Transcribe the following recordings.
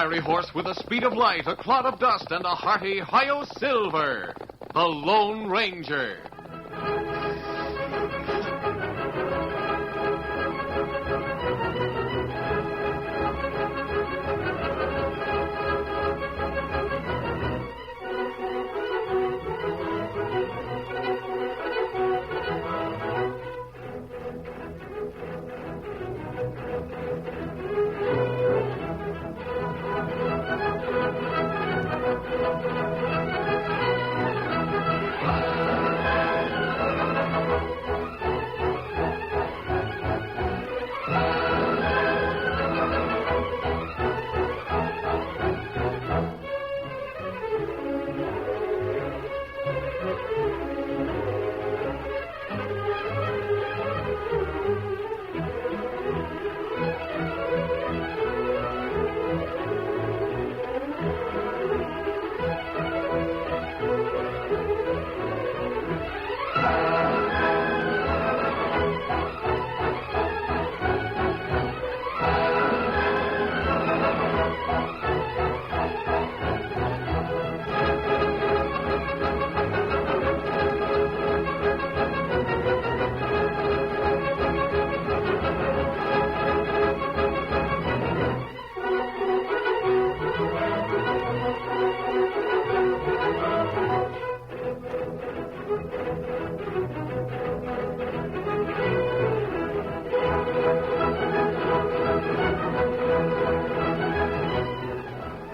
fiery horse with the speed of light, a cloud of dust, and a hearty Hi-Yo Silver, the Lone Ranger.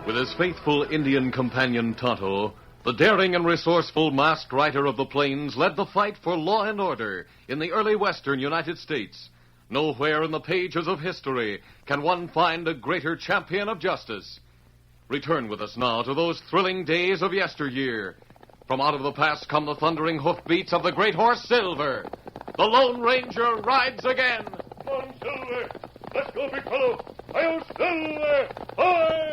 With his faithful Indian companion Tonto, the daring and resourceful masked rider of the plains led the fight for law and order in the early western United States. Nowhere in the pages of history can one find a greater champion of justice. Return with us now to those thrilling days of yesteryear. From out of the past come the thundering hoofbeats of the great horse Silver. The Lone Ranger rides again. Come on, Silver. Let's go, big fellow. Hi-Yo Silver! Hi!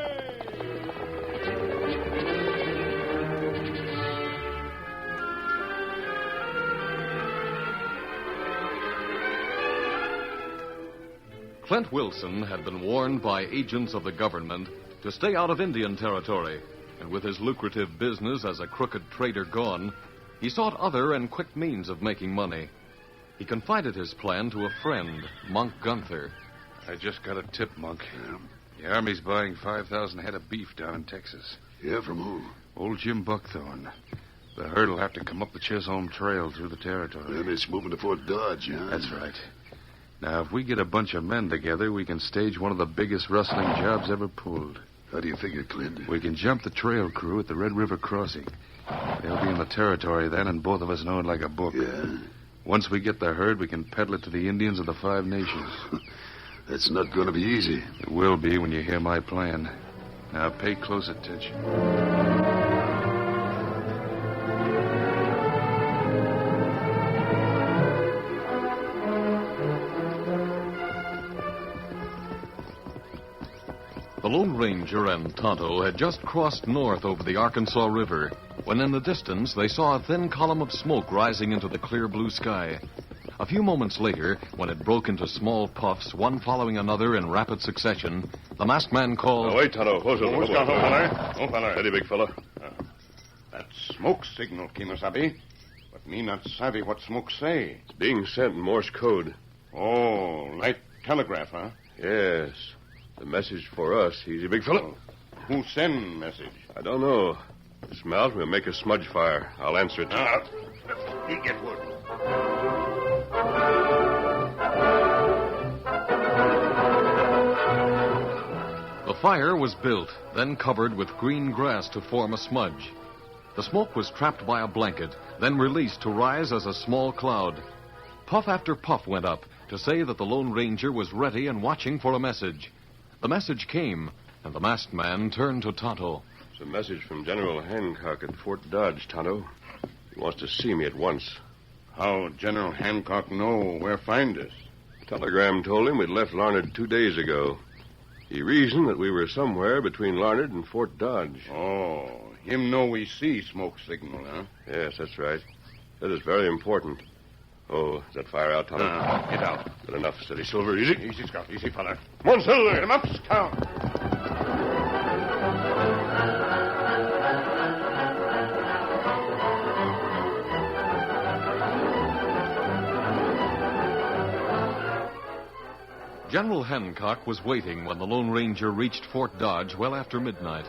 Clint Wilson had been warned by agents of the government to stay out of Indian territory, and with his lucrative business as a crooked trader gone, he sought other and quick means of making money. He confided his plan to a friend, Monk Gunther. I just got a tip, Monk. The Army's buying 5,000 head of beef down in Texas. Yeah, from who? Old Jim Buckthorne. The herd will have to come up the Chisholm Trail through the territory. Then it's moving to Fort Dodge, huh? That's right. Now, if we get a bunch of men together, we can stage one of the biggest rustling jobs ever pulled. How do you figure, Clint? We can jump the trail crew at the Red River crossing. They'll be in the territory then, and both of us know it like a book. Yeah? Once we get the herd, we can peddle it to the Indians of the Five Nations. That's not going to be easy. It will be when you hear my plan. Now, pay close attention. The Lone Ranger and Tonto had just crossed north over the Arkansas River when in the distance they saw a thin column of smoke rising into the clear blue sky. A few moments later, when it broke into small puffs, one following another in rapid succession, the masked man called... Wait, Tonto. What's got, Oh, fella. Steady, big fella. That smoke signal, Kimasabi. But me not savvy what smoke say. It's being sent in Morse code. Oh, light telegraph, huh? Yes. The message for us, easy, big fella. Who send message? I don't know. Dismount, we'll make a smudge fire. I'll answer it. You get wood. The fire was built, then covered with green grass to form a smudge. The smoke was trapped by a blanket, then released to rise as a small cloud. Puff after puff went up to say that the Lone Ranger was ready and watching for a message. The message came, and the masked man turned to Tonto. It's a message from General Hancock at Fort Dodge, Tonto. He wants to see me at once. How General Hancock know where find us? Telegram told him we'd left Larned 2 days ago. He reasoned that we were somewhere between Larned and Fort Dodge. Oh, him know we see smoke signal, huh? Yes, that's right. That is very important. Oh, is that fire out, Tonto? Get out. Good enough. Steady, Silver. Easy. Easy, Scout. Easy, fella. Come on, Silver. Get him up, Scout. General Hancock was waiting when the Lone Ranger reached Fort Dodge well after midnight.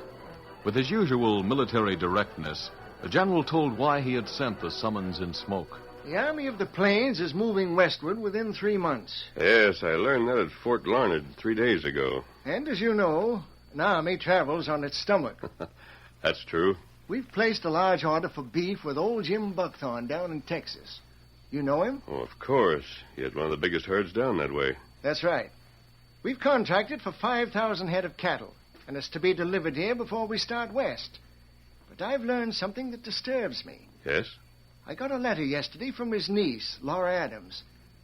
With his usual military directness, the general told why he had sent the summons in smoke. The Army of the Plains is moving westward within 3 months. Yes, I learned that at Fort Larned 3 days ago. And as you know, an army travels on its stomach. That's true. We've placed a large order for beef with old Jim Buckthorn down in Texas. You know him? Oh, of course. He had one of the biggest herds down that way. That's right. We've contracted for 5,000 head of cattle, and it's to be delivered here before we start west. But I've learned something that disturbs me. Yes? I got a letter yesterday from his niece, Laura Adams.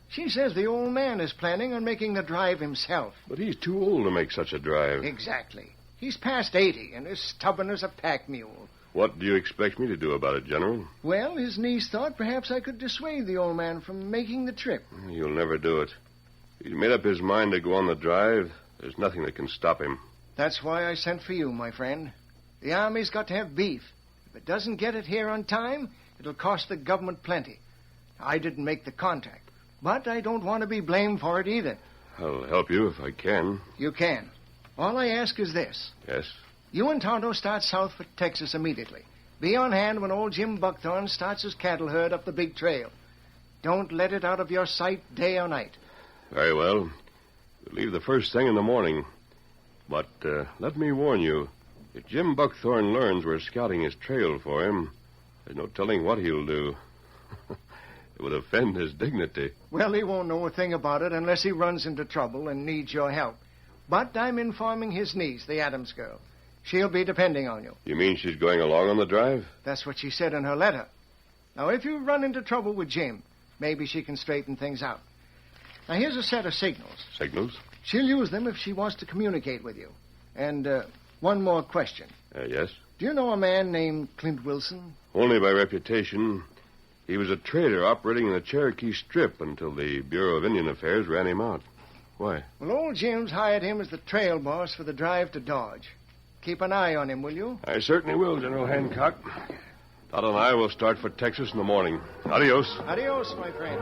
She says the old man is planning on making the drive himself. But he's too old to make such a drive. Exactly. He's past 80 and as stubborn as a pack mule. What do you expect me to do about it, General? Well, his niece thought perhaps I could dissuade the old man from making the trip. You'll never do it. He's made up his mind to go on the drive. There's nothing that can stop him. That's why I sent for you, my friend. The Army's got to have beef. If it doesn't get it here on time, it'll cost the government plenty. I didn't make the contact, but I don't want to be blamed for it either. I'll help you if I can. You can. All I ask is this. Yes? You and Tonto start south for Texas immediately. Be on hand when old Jim Buckthorn starts his cattle herd up the big trail. Don't let it out of your sight day or night. Very well. We'll leave the first thing in the morning. But let me warn you, if Jim Buckthorn learns we're scouting his trail for him, there's no telling what he'll do. It would offend his dignity. Well, he won't know a thing about it unless he runs into trouble and needs your help. But I'm informing his niece, the Adams girl. She'll be depending on you. You mean she's going along on the drive? That's what she said in her letter. Now, if you run into trouble with Jim, maybe she can straighten things out. Now, here's a set of signals. Signals? She'll use them if she wants to communicate with you. And one more question. Yes? Do you know a man named Clint Wilson? Only by reputation. He was a trader operating in the Cherokee Strip until the Bureau of Indian Affairs ran him out. Why? Well, old Jim's hired him as the trail boss for the drive to Dodge. Keep an eye on him, will you? I certainly will, General Hancock. Todd and I will start for Texas in the morning. Adios. Adios, my friend.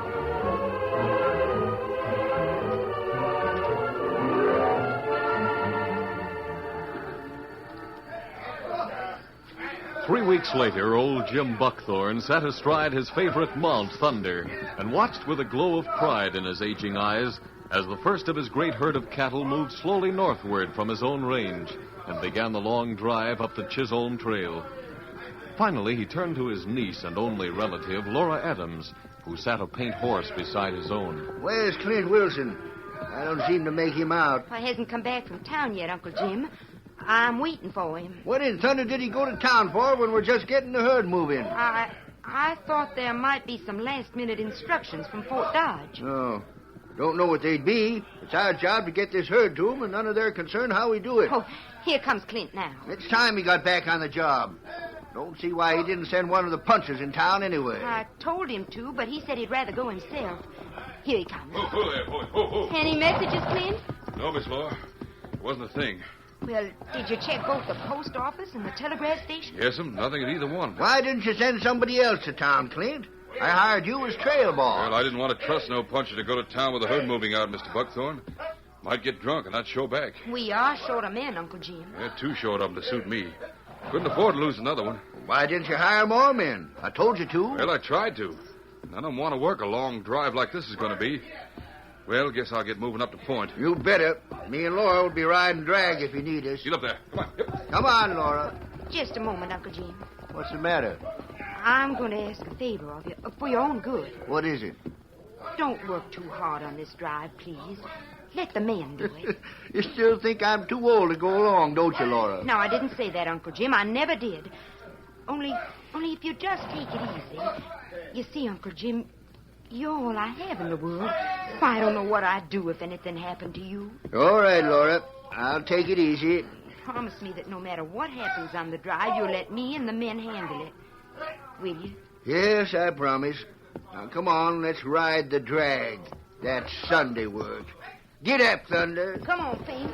3 weeks later, old Jim Buckthorn sat astride his favorite mount, Thunder, and watched with a glow of pride in his aging eyes as the first of his great herd of cattle moved slowly northward from his own range and began the long drive up the Chisholm Trail. Finally, he turned to his niece and only relative, Laura Adams, who sat a paint horse beside his own. Where's Clint Wilson? I don't seem to make him out. He hasn't come back from town yet, Uncle Jim. I'm waiting for him. What in thunder did he go to town for when we're just getting the herd moving? I thought there might be some last-minute instructions from Fort Dodge. Oh, don't know what they'd be. It's our job to get this herd to them, and none of their concern how we do it. Oh, here comes Clint now. It's time he got back on the job. Don't see why he didn't send one of the punchers in town anyway. I told him to, but he said he'd rather go himself. Here he comes. Oh, there, boy. Oh. Any messages, Clint? No, Miss Laura. It wasn't a thing. Well, did you check both the post office and the telegraph station? Yes'm, nothing at either one. Why didn't you send somebody else to town, Clint? I hired you as trail boss. Well, I didn't want to trust no puncher to go to town with the herd moving out, Mr. Buckthorn. Might get drunk and not show back. We are short of men, Uncle Jim. Too short of them to suit me. Couldn't afford to lose another one. Why didn't you hire more men? I told you to. Well, I tried to. None of them want to work a long drive like this is going to be. Well, guess I'll get moving up to Point. You better. Me and Laura will be riding drag if you need us. Get up there. Come on. Yep. Come on, Laura. Just a moment, Uncle Jim. What's the matter? I'm going to ask a favor of you, for your own good. What is it? Don't work too hard on this drive, please. Let the men do it. You still think I'm too old to go along, don't you, Laura? No, I didn't say that, Uncle Jim. I never did. Only if you just take it easy. You see, Uncle Jim, you're all I have in the world. I don't know what I'd do if anything happened to you. All right, Laura. I'll take it easy. Promise me that no matter what happens on the drive, you'll let me and the men handle it. Will you? Yes, I promise. Now, come on, let's ride the drag. That's Sunday work. Get up, Thunder. Come on, Faint.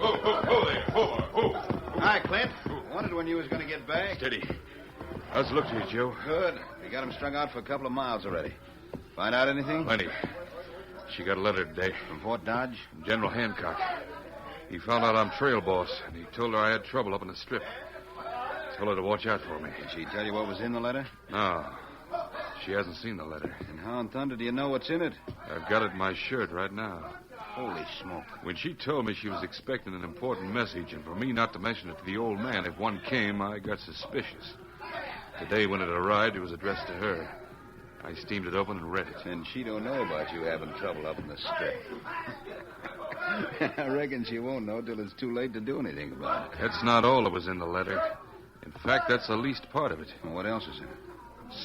Oh there. Oh. Hi, Clint. Wondered when you was going to get back. Steady. How's it look to you, Joe? Good. We got him strung out for a couple of miles already. Find out anything? Plenty. She got a letter today. From Fort Dodge? From General Hancock. He found out I'm trail boss, and he told her I had trouble up in the strip. Told her to watch out for me. Did she tell you what was in the letter? No. She hasn't seen the letter. And how in thunder do you know what's in it? I've got it in my shirt right now. Holy smoke. When she told me she was expecting an important message, and for me not to mention it to the old man if one came, I got suspicious. Today, when it arrived, it was addressed to her. I steamed it open and read it. And she don't know about you having trouble up in the strip. I reckon she won't know till it's too late to do anything about it. That's not all that was in the letter. In fact, that's the least part of it. Well, what else is in it?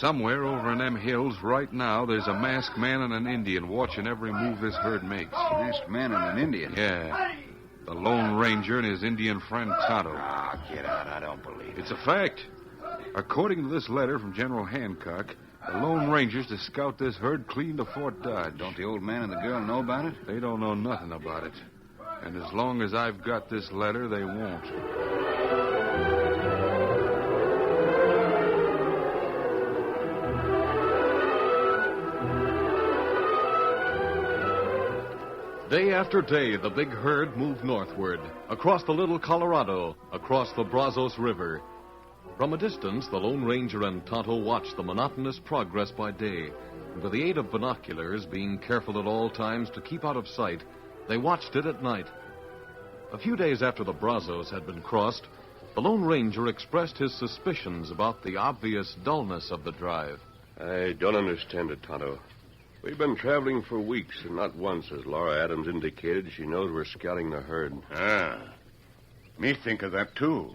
Somewhere over in them hills right now, there's a masked man and an Indian watching every move this herd makes. Masked man and an Indian? Yeah. The Lone Ranger and his Indian friend Tonto. Ah, get out. I don't believe it. It's a fact. According to this letter from General Hancock, the Lone Ranger's to scout this herd clean to Fort Dodge. Don't the old man and the girl know about it? They don't know nothing about it. And as long as I've got this letter, they won't. Day after day, the big herd moved northward, across the Little Colorado, across the Brazos River. From a distance, the Lone Ranger and Tonto watched the monotonous progress by day. And with the aid of binoculars, being careful at all times to keep out of sight, they watched it at night. A few days after the Brazos had been crossed, the Lone Ranger expressed his suspicions about the obvious dullness of the drive. I don't understand it, Tonto. We've been traveling for weeks, and not once has Laura Adams indicated she knows we're scouting the herd. Ah. Me think of that, too.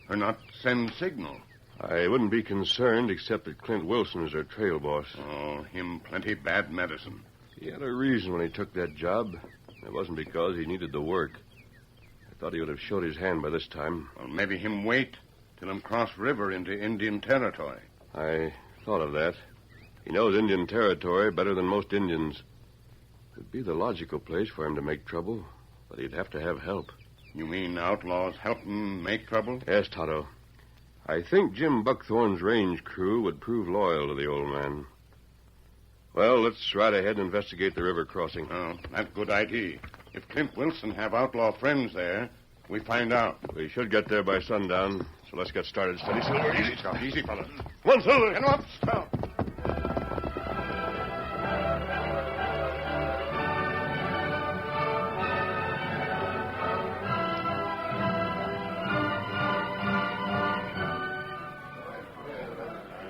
Her not send signal. I wouldn't be concerned except that Clint Wilson is our trail boss. Oh, him plenty bad medicine. He had a reason when he took that job. It wasn't because he needed the work. I thought he would have showed his hand by this time. Well, maybe him wait till him cross river into Indian territory. I thought of that. He knows Indian territory better than most Indians. It'd be the logical place for him to make trouble, but he'd have to have help. You mean outlaws help him make trouble? Yes, Tonto. I think Jim Buckthorn's range crew would prove loyal to the old man. Well, let's ride ahead and investigate the river crossing. Oh, that's good idea. If Clint Wilson have outlaw friends there, we find out. We should get there by sundown, so let's get started. Steady, Silver. Easy, Scout. Easy, fella. Come on, Silver. Get him up, Scout.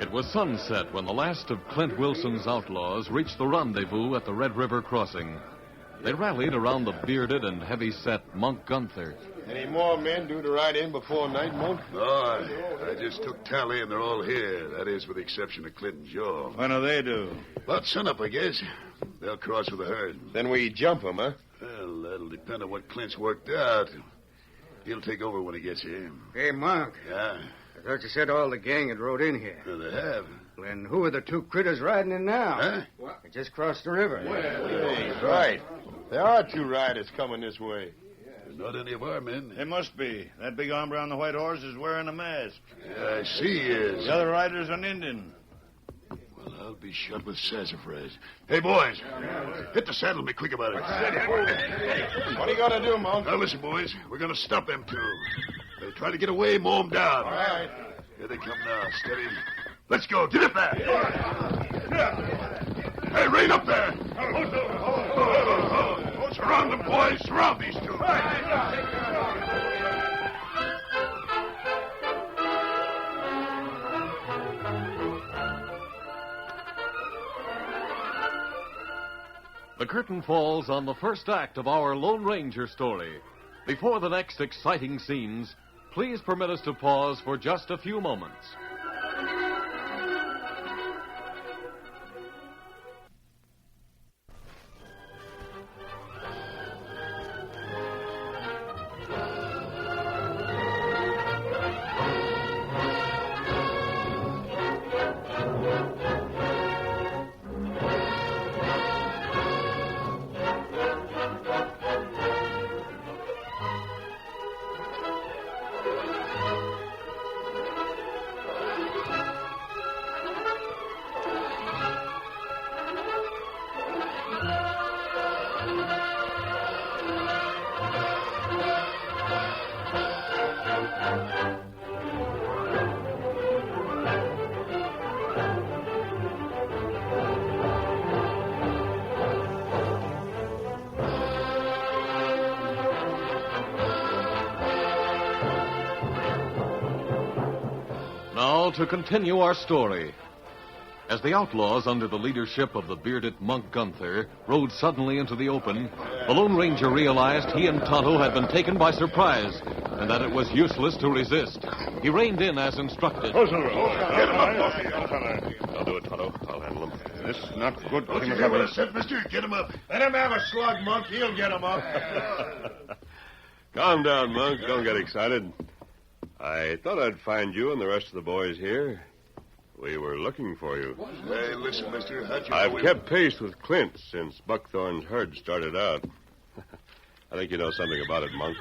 It was sunset when the last of Clint Wilson's outlaws reached the rendezvous at the Red River crossing. They rallied around the bearded and heavy-set Monk Gunther. Any more men due to ride in before night, Monk? No, I just took tally and they're all here. That is, with the exception of Clint and Joe. When do they do? About sunup, I guess. They'll cross with the herd. Then we jump them, huh? Well, that'll depend on what Clint's worked out. He'll take over when he gets here. Hey, Monk. Yeah, I thought you said all the gang had rode in here. well, they have. Then who are the two critters riding in now? Huh? They just crossed the river. He's right. There are two riders coming this way. Not any of our men. They must be. That big hombre on the white horse is wearing a mask. Yeah, I see he is. The other rider's an Indian. Well, I'll be shot with sassafras. Hey, boys, hit the saddle and be quick about it. What are you going to do, Monk? Now, listen, boys. We're going to stop them two. They try to get away, mow them down. All right. Here they come now. Steady. Let's go. Get it back. Hey, rein up there. Surround them, boys. Surround these two. The curtain falls on the first act of our Lone Ranger story. Before the next exciting scenes, please permit us to pause for just a few moments. now to continue our story. As the outlaws, under the leadership of the bearded monk Gunther, rode suddenly into the open, the Lone Ranger realized he and Tonto had been taken by surprise, and that it was useless to resist. He reined in as instructed. I'll do it, Tonto. I'll handle him. This is not good. Don't you hear what I said, mister? Get him up. Let him have a slug, Monk. He'll get him up. Calm down, Monk. Don't get excited. I thought I'd find you and the rest of the boys here. We were looking for you. Hey, listen, mister. How'd you I've know kept pace with Clint since Buckthorn's herd started out. I think you know something about it, Monk.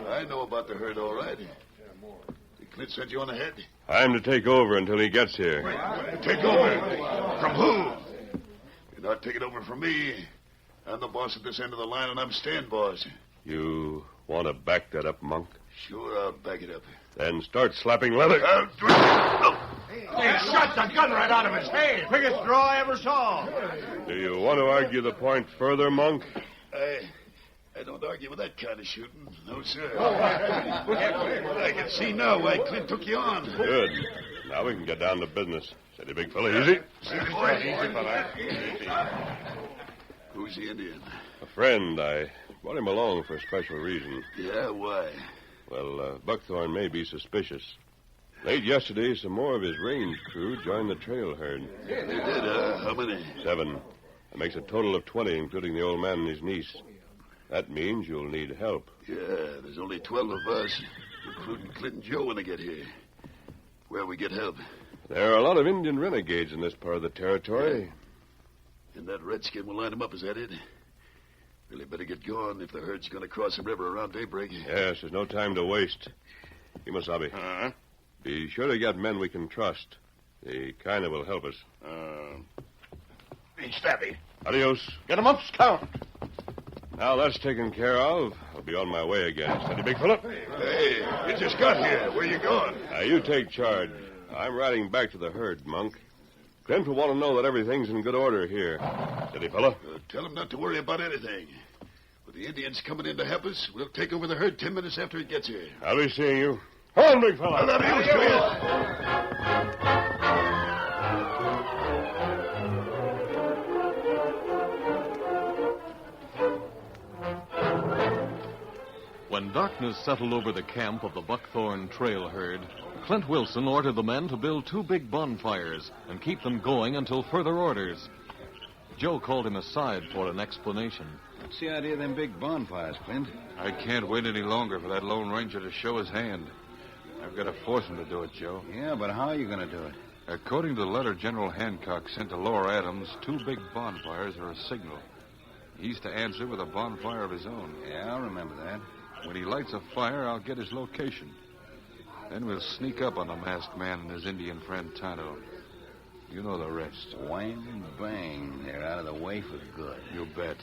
I know about the herd, all right. Did Clint send you on ahead? I'm to take over until he gets here. Take over? From who? You're not taking over from me. I'm the boss at this end of the line, and I'm staying boss. You want to back that up, Monk? Sure, I'll back it up. Then start slapping leather. He shot the gun right out of his hand. Quickest draw I ever saw. Do you want to argue the point further, Monk? I don't argue with that kind of shooting. No, sir. I can see now why Clint took you on. Good. Now we can get down to business. Steady, big fella. Easy. Easy, fella. Who's the Indian? A friend. I brought him along for a special reason. Yeah, why? Well, Buckthorn may be suspicious. Late yesterday, some more of his range crew joined the trail herd. They did, How many? 7. That makes a total of 20, including the old man and his niece. That means you'll need help. Yeah, there's only 12 of us, including Clint and Joe when they get here. Where'll we get help? There are a lot of Indian renegades in this part of the territory. And that redskin will line them up, is that it? Really better get going if the herd's going to cross the river around daybreak. Yes, there's no time to waste. Kimasabi. Be sure to get men we can trust. They kind of will help us. Be steady. Adios. Get him up, Scout. Now that's taken care of. I'll be on my way again. Steady, big fella. Hey, you just got here. Where you going? Now, you take charge. I'm riding back to the herd, Monk. Clint will want to know that everything's in good order here. Steady, fella. Tell him not to worry about anything. With the Indians coming in to help us, we'll take over the herd 10 minutes after it gets here. I'll be seeing you. On, big fella. I love you, Stuart. When darkness settled over the camp of the Buckthorn trail herd, Clint Wilson ordered the men to build 2 big bonfires and keep them going until further orders. Joe called him aside for an explanation. What's the idea of them big bonfires, Clint? I can't wait any longer for that Lone Ranger to show his hand. I've got to force him to do it, Joe. Yeah, but how are you going to do it? According to the letter General Hancock sent to Laura Adams, 2 big bonfires are a signal. He's to answer with a bonfire of his own. Yeah, I'll remember that. When he lights a fire, I'll get his location. Then we'll sneak up on the masked man and his Indian friend Tonto. You know the rest. Whang, bang. They're out of the way for good. You bet.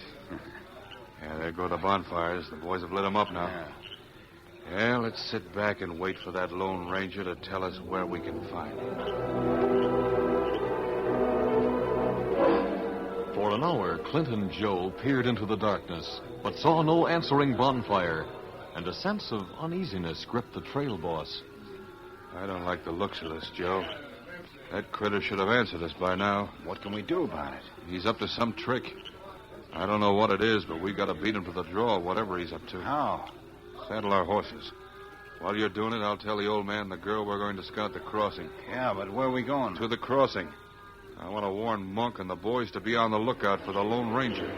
Yeah, there go the bonfires. The boys have lit them up now. Yeah, let's sit back and wait for that Lone Ranger to tell us where we can find him. For an hour, Clint and Joe peered into the darkness, but saw no answering bonfire, and a sense of uneasiness gripped the trail boss. I don't like the looks of this, Joe. That critter should have answered us by now. What can we do about it? He's up to some trick. I don't know what it is, but we got to beat him to the draw, whatever he's up to. How? Saddle our horses. While you're doing it, I'll tell the old man and the girl we're going to scout the crossing. Yeah, but where are we going? To the crossing. I want to warn Monk and the boys to be on the lookout for the Lone Ranger.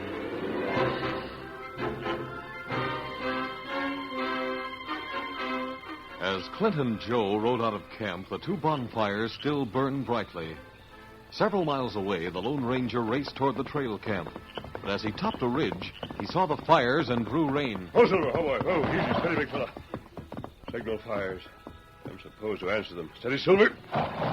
As Clint and Joe rode out of camp, the 2 bonfires still burned brightly. Several miles away, the Lone Ranger raced toward the trail camp. But as he topped a ridge, he saw the fires and drew rein. Oh, Silver. Oh, boy. Oh, easy. Steady, big fella. Signal fires. I'm supposed to answer them. Steady, Silver.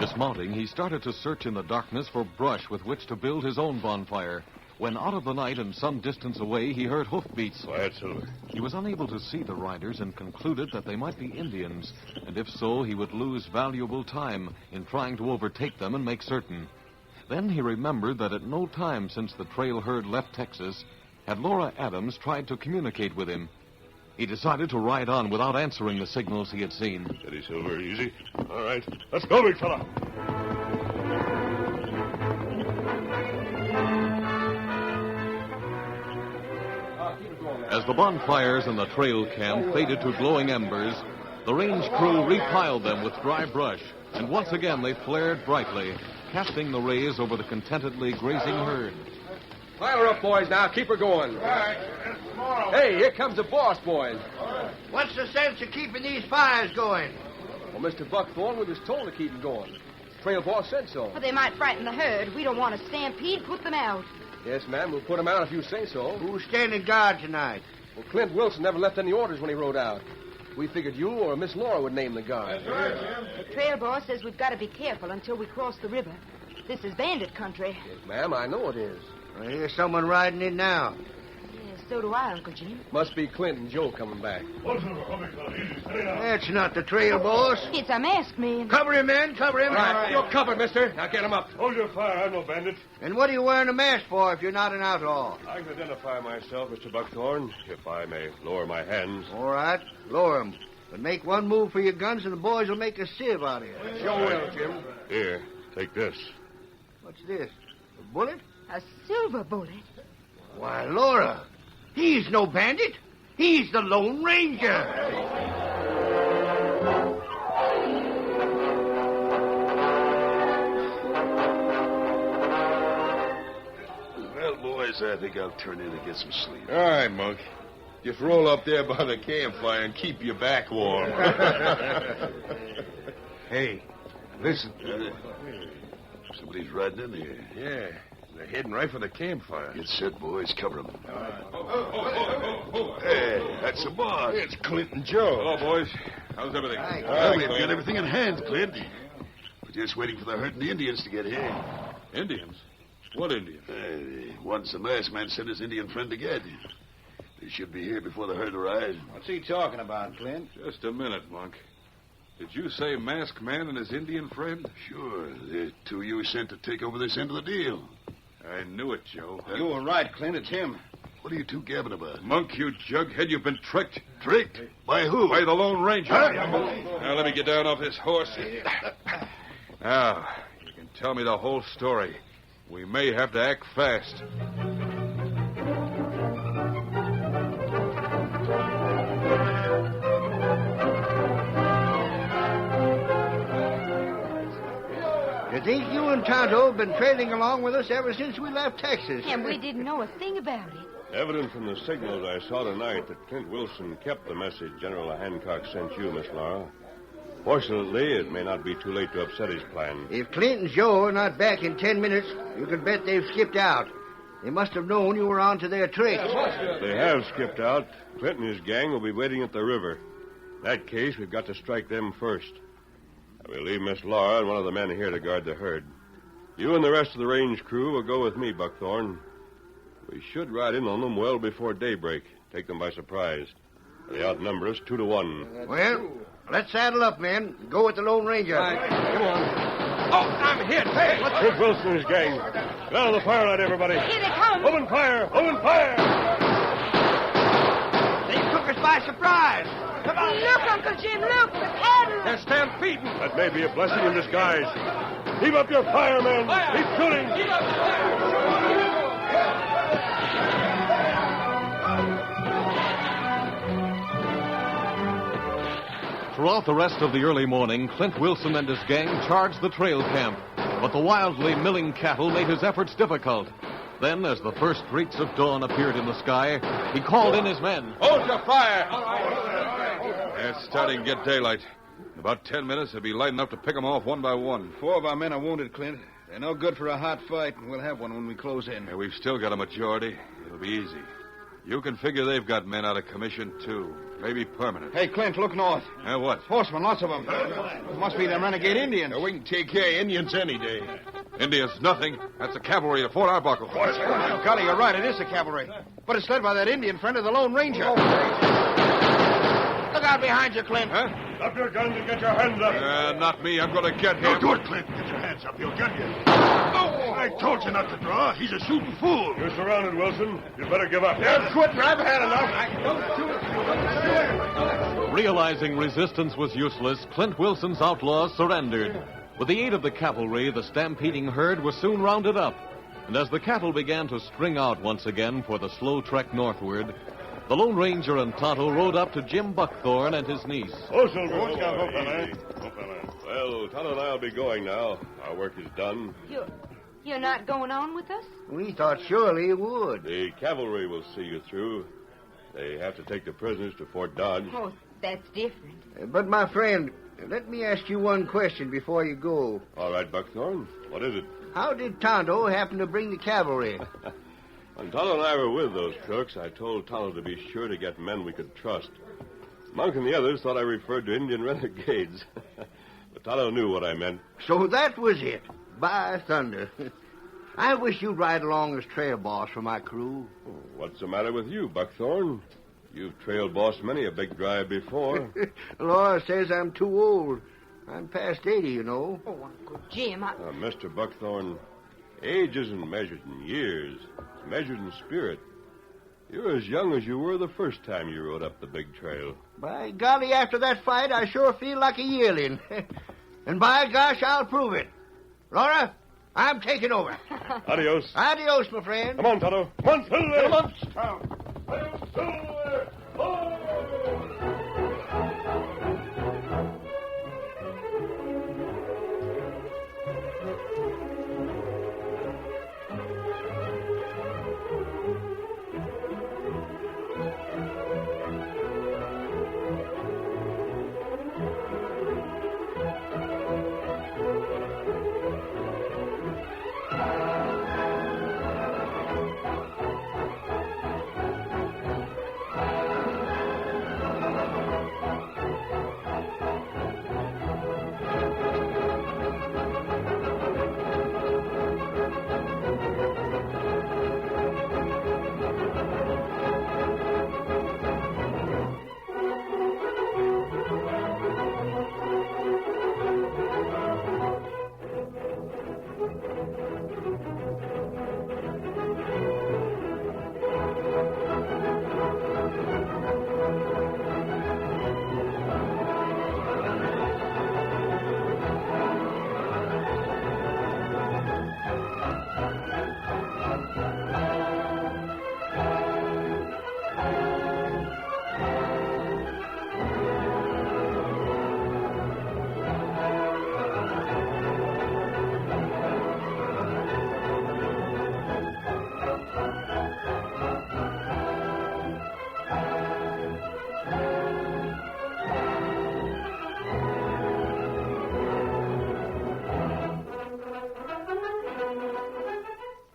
Dismounting, he started to search in the darkness for brush with which to build his own bonfire. When out of the night and some distance away, he heard hoofbeats. Quiet, Silver. He was unable to see the riders and concluded that they might be Indians, and if so, he would lose valuable time in trying to overtake them and make certain. Then he remembered that at no time since the trail herd left Texas had Laura Adams tried to communicate with him. He decided to ride on without answering the signals he had seen. Steady, Silver. Easy. All right. Let's go, big fella. As the bonfires in the trail camp faded to glowing embers, the range crew repiled them with dry brush, and once again they flared brightly, casting the rays over the contentedly grazing herd. Fire her up, boys, now. Keep her going. Hey, here comes the boss, boys. What's the sense of keeping these fires going? Well, Mr. Buckthorn, we was told to keep them going. Trail boss said so. But they might frighten the herd. We don't want to stampede. Put them out. Yes, ma'am, we'll put them out if you say so. Who's standing guard tonight? Well, Clint Wilson never left any orders when he rode out. We figured you or Miss Laura would name the guard. The trail boss says we've got to be careful until we cross the river. This is bandit country. Yes, ma'am, I know it is. I hear someone riding in now. Yeah, so do I, Uncle Jim. Must be Clint and Joe coming back. That's not the trail boss. It's a masked man. Cover him, men. Cover him. Right, you're covered, mister. Now get him up. Hold your fire. I'm no bandit. And what are you wearing a mask for if you're not an outlaw? I can identify myself, Mr. Buckthorn, if I may lower my hands. All right, lower 'em. But make one move for your guns and the boys will make a sieve out of you. Sure will, Jim. Here, take this. What's this? A bullet? A silver bullet. Why, Laura, he's no bandit. He's the Lone Ranger. Well, boys, I think I'll turn in and get some sleep. All right, Monk. Just roll up there by the campfire and keep your back warm. Hey, listen. Somebody's riding in here. Yeah, they're heading right for the campfire. Get set, boys. Cover them. Hey, that's the boss. It's Clint and Joe. Hello, boys. How's everything? Well, we've got everything in hand, Clint. We're just waiting for the herd and the Indians to get here. Indians? What Indians? Once the masked man sent his Indian friend to get. They should be here before the herd arrives. What's he talking about, Clint? Just a minute, Monk. Did you say masked man and his Indian friend? Sure. The two you sent to take over this end of the deal. I knew it, Joe. You were right, Clint. It's him. What are you two gabbing about? Monk, you jughead, you've been tricked. Tricked? By who? By the Lone Ranger. Now, let me get down off this horse. Now, you can tell me the whole story. We may have to act fast. You think you and Tonto have been trailing along with us ever since we left Texas? And we didn't know a thing about it. Evident from the signals I saw tonight that Clint Wilson kept the message General Hancock sent you, Miss Laura. Fortunately, it may not be too late to upset his plan. If Clint and Joe are not back in 10 minutes, you can bet they've skipped out. They must have known you were on to their tricks. If they have skipped out, Clint and his gang will be waiting at the river. In that case, we've got to strike them first. I will leave Miss Laura and one of the men here to guard the herd. You and the rest of the range crew will go with me, Buckthorn. We should ride in on them well before daybreak. Take them by surprise. They outnumber us 2-1. Well, let's saddle up, men. Go with the Lone Ranger. Right, come on. Oh, I'm hit. Hey, what's... Clint Wilson and his gang. Get out of the firelight, everybody. Here they come. Open fire! Open fire! They took us by surprise. Come on. Look, Uncle Jim, look. The cattle. They're stampeding. That may be a blessing in disguise. Keep up your fire, men. Keep shooting. Keep up the fire. Throughout the rest of the early morning, Clint Wilson and his gang charged the trail camp, but the wildly milling cattle made his efforts difficult. Then, as the first streaks of dawn appeared in the sky, he called in his men. Hold your fire! It's starting to get daylight. In about 10 minutes, they'll be light enough to pick them off one by one. 4 of our men are wounded, Clint. They're no good for a hot fight, and we'll have one when we close in. Yeah, we've still got a majority. It'll be easy. You can figure they've got men out of commission, too. Maybe permanent. Hey, Clint, look north. What? Horsemen, lots of them. Must be them renegade Indians. We can take care of Indians any day. Indians, nothing. That's the cavalry at Fort Arbuckle. Golly, you're right. It is the cavalry. But it's led by that Indian friend of the Lone Ranger. Look out behind you, Clint. Huh? Drop your guns and get your hands up. Not me. I'm going to get him. Don't do it, Clint. Get your hands up. He'll get you. I told you not to draw. He's a shooting fool. You're surrounded, Wilson. You'd better give up. Quit, I've had enough. Realizing resistance was useless, Clint Wilson's outlaws surrendered. With the aid of the cavalry, the stampeding herd was soon rounded up. And as the cattle began to string out once again for the slow trek northward, the Lone Ranger and Tonto rode up to Jim Buckthorne and his niece. Oh, Silver. Well, Tonto and I'll be going now. Our work is done. You're not going on with us? We thought surely you would. The cavalry will see you through. They have to take the prisoners to Fort Dodge. Oh, that's different. But, my friend, let me ask you one question before you go. All right, Buckthorne. What is it? How did Tonto happen to bring the cavalry? When Tonto and I were with those crooks, I told Tonto to be sure to get men we could trust. Monk and the others thought I referred to Indian renegades. But Tonto knew what I meant. So that was it. By thunder. I wish you'd ride along as trail boss for my crew. What's the matter with you, Buckthorne? You've trail bossed many a big drive before. Laura says I'm too old. I'm past 80, you know. Oh, Uncle Jim, Mr. Buckthorne, age isn't measured in years. It's measured in spirit. You're as young as you were the first time you rode up the big trail. By golly, after that fight, I sure feel like a yearling. And by gosh, I'll prove it. Laura, I'm taking over. Adios. Adios, my friend. Come on, Tonto. Come on, Silver. Come on. Silver.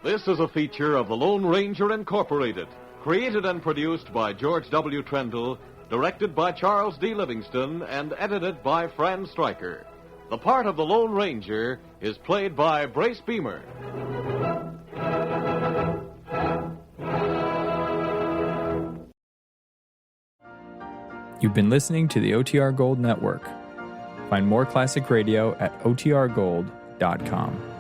This is a feature of the Lone Ranger Incorporated, created and produced by George W. Trendle, directed by Charles D. Livingston, and edited by Fran Stryker. The part of the Lone Ranger is played by Brace Beamer. You've been listening to the OTR Gold Network. Find more classic radio at otrgold.com.